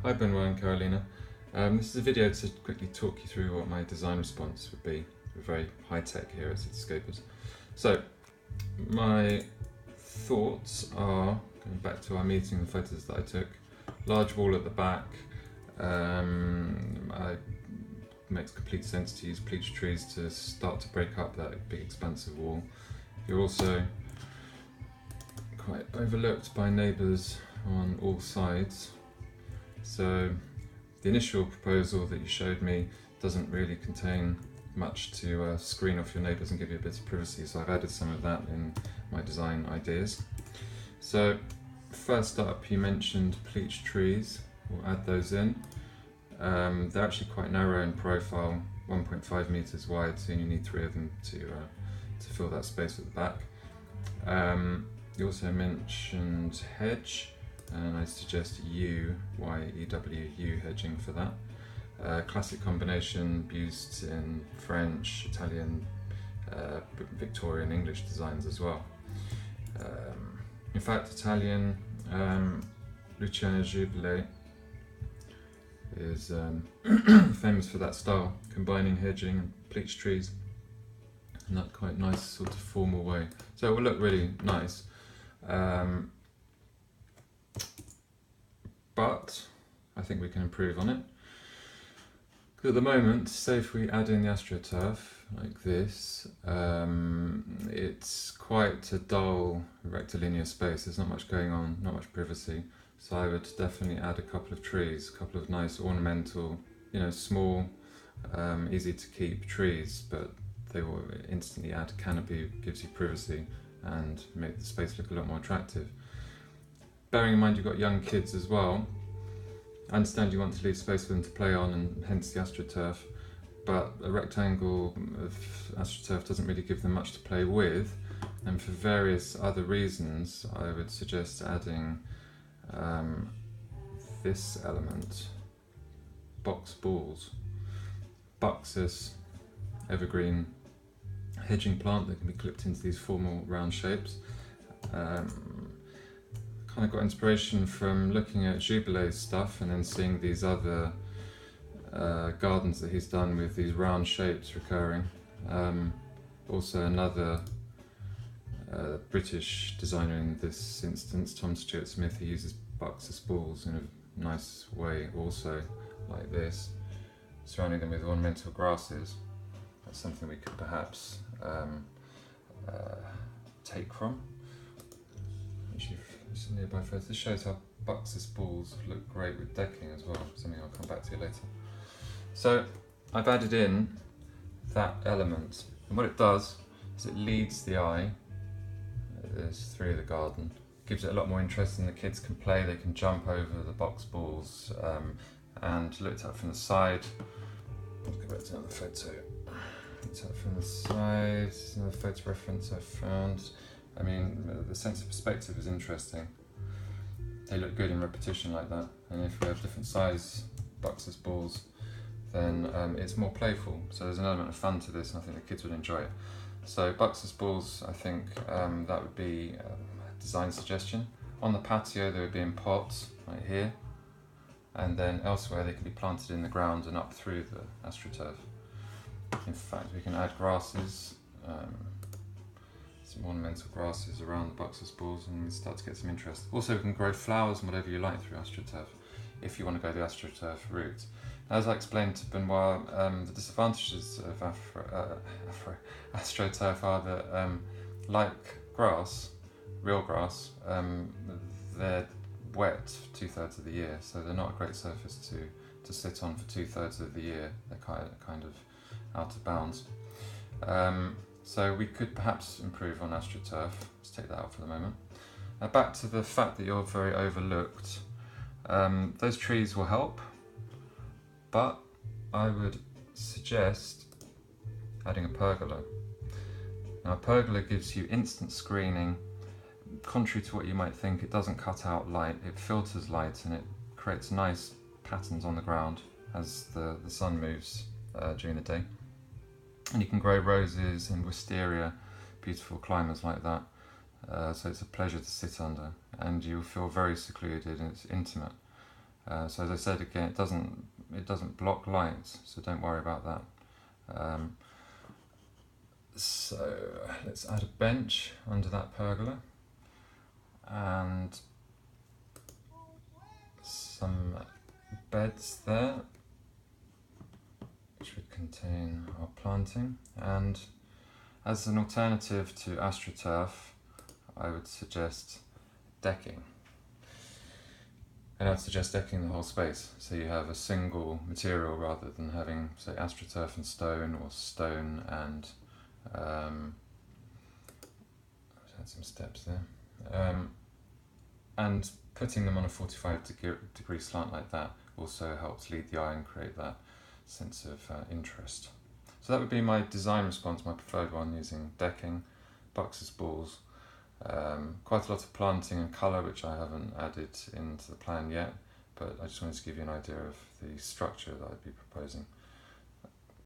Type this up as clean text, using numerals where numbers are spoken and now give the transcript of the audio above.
Hi Benoit and Carolina. This is a video to quickly talk you through what my design response would be. We're very high tech here at CITYSCAPERS. So, my thoughts are, going back to our meeting, the photos that I took, large wall at the back. It makes complete sense to use pleach trees to start to break up that big expansive wall. You're also quite overlooked by neighbours on all sides. So the initial proposal that you showed me doesn't really contain much to screen off your neighbours and give you a bit of privacy, so I've added some of that in my design ideas. So first up, you mentioned pleach trees. We'll add those in. They're actually quite narrow in profile, 1.5 meters wide, so you only need 3 of them to fill that space at the back. You also mentioned hedge, and I suggest Y-E-W-U hedging for that. Classic combination used in French, Italian, Victorian, English designs as well. In fact, Italian, Lucien Jubilee is famous for that style, combining hedging and pleach trees in that quite nice sort of formal way. So it will look really nice. But I think we can improve on it. Because at the moment, say if we add in the AstroTurf like this, it's quite a dull rectilinear space. There's not much going on, not much privacy. So I would definitely add a couple of trees, a couple of nice ornamental, small, easy to keep trees, but they will instantly add canopy, gives you privacy and make the space look a lot more attractive. Bearing in mind you've got young kids as well, I understand you want to leave space for them to play on, and hence the AstroTurf, but a rectangle of AstroTurf doesn't really give them much to play with, and for various other reasons I would suggest adding this element, box balls. Buxus evergreen hedging plant that can be clipped into these formal round shapes. Kind of got inspiration from looking at Jubilee's stuff and then seeing these other gardens that he's done with these round shapes recurring. Also another British designer in this instance, Tom Stuart Smith, he uses Buxus balls in a nice way also, like this, surrounding them with ornamental grasses. That's something we could perhaps take from. Actually, it's a nearby photo. This shows how Buxus balls look great with decking as well, something I'll come back to later. So I've added in that element, and what it does is it leads the eye. There's 3 of the garden. Gives it a lot more interest, and the kids can play, they can jump over the box balls, and looked at from the side. Let's go back to another photo. Looked at from the side, another photo reference I found. I mean, the sense of perspective is interesting. They look good in repetition like that, and if we have different size Buxus balls, then it's more playful. So there's an element of fun to this, and I think the kids would enjoy it. So Buxus balls, I think that would be a design suggestion. On the patio they would be in pots, right here, and then elsewhere they can be planted in the ground and up through the AstroTurf. In fact, we can add grasses, some ornamental grasses around the Buxus balls, and we start to get some interest. Also, we can grow flowers and whatever you like through AstroTurf, if you want to go the AstroTurf route. As I explained to Benoit, the disadvantages of AstroTurf are that, like grass, real grass, they're wet 2/3 of the year, so they're not a great surface to sit on for 2/3 of the year. They're kind of out of bounds. So we could perhaps improve on AstroTurf. Let's take that out for the moment. Now back to the fact that you're very overlooked. Those trees will help, but I would suggest adding a pergola. Now a pergola gives you instant screening. Contrary to what you might think, it doesn't cut out light, it filters light, and it creates nice patterns on the ground as the sun moves during the day. And you can grow roses and wisteria, beautiful climbers like that. So it's a pleasure to sit under, and you'll feel very secluded and it's intimate. So as I said again, it doesn't block light, so don't worry about that. So let's add a bench under that pergola and some beds there, which would contain our planting. And as an alternative to AstroTurf, I would suggest decking. And I'd suggest decking the whole space, so you have a single material rather than having, say, AstroTurf and stone, or stone and add some steps there. And putting them on a 45-degree slant like that also helps lead the eye and create that sense of interest. So that would be my design response, my preferred one, using decking, Buxus balls, quite a lot of planting and colour, which I haven't added into the plan yet, but I just wanted to give you an idea of the structure that I'd be proposing.